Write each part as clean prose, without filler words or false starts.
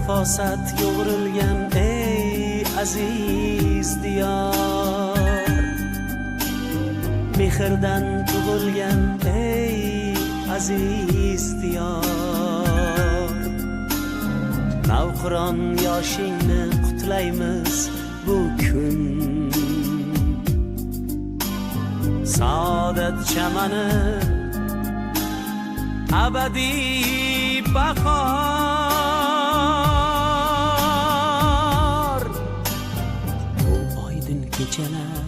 nafosat yo'g'rilgan ey aziz diyor, mehrdan tug'ilgan ey aziz diyor. Navqiron yoshingni qutlaymiz bu kun, saodat chamani abadiy bahor. Bu oydin kechalar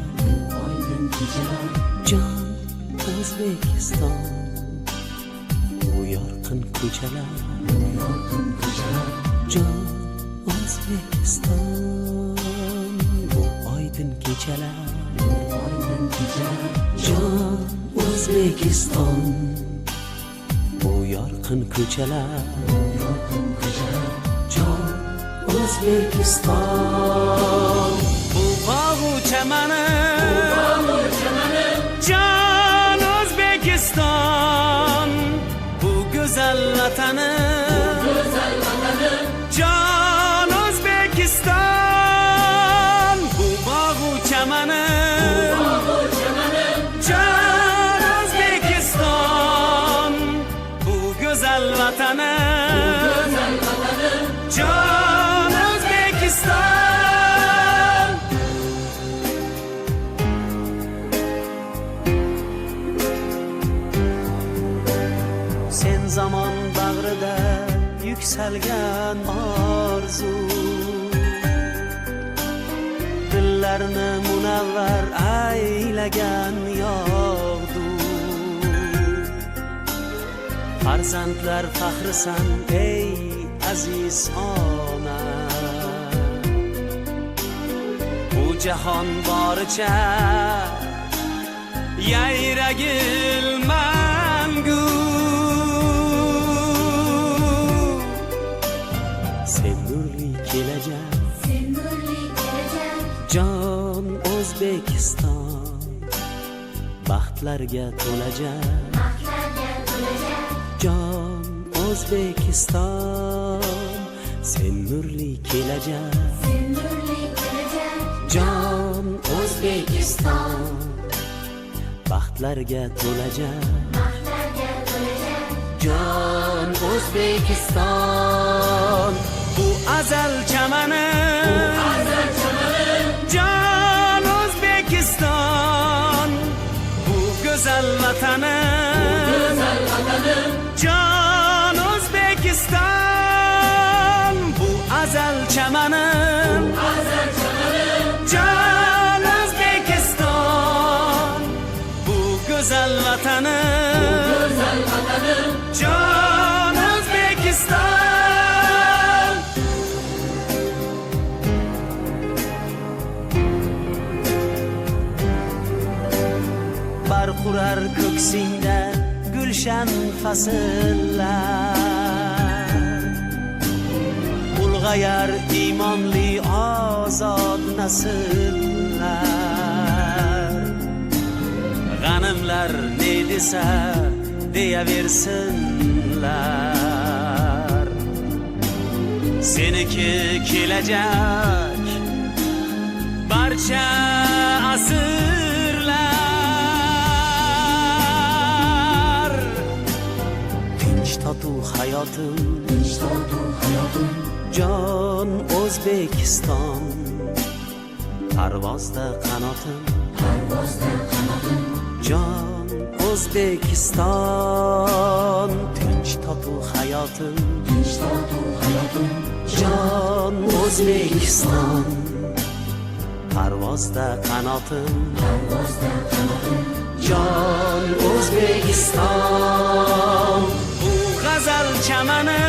jon O'zbekiston, bu yorqin ko'chalar jon O'zbekiston, bu oydin kechalar jon O'zbekiston, bu yorqin ko'chalar jon O'zbekiston. Bu bog'u chamani jon O'zbekiston, bu go'zal vatani jon O'zbekiston. Bu bog'u chamani jon O'zbekiston, bu go'zal vatani jon O'zbekiston. Sen zamon bag'rida yuksalgan orzu, dillarni munavvar aylagan yog'du. Farzandlar faxrisan ey aziz ona, bu jahon boricha yayragil mangu. Sen nurli kelajak jon O'zbekiston, baxtlarga to'lajak jon O'zbekiston. Sen nurli kelajak jon O'zbekiston, baxtlarga to'lajak jon O'zbekiston. Bu azal chamani jon O'zbekiston, bu go'zal vatani jon O'zbekiston. Bu azal chamani jon O'zbekiston, bu go'zal vatani jon O'zbekiston. Barqurar ko'ksingda gulshan fasllar, ulg'ayar iymonli ozod nasllar. G'animlar ne desa deyaversinlar, seniki kelajak barcha asrlar. Tinch totuv hayotim jon O'zbekiston, parvozda qanotim jon O'zbekiston. Tinch totuv hayotim jon O'zbekiston, parvozda qanotim jon O'zbekiston. Bu g'azal chamani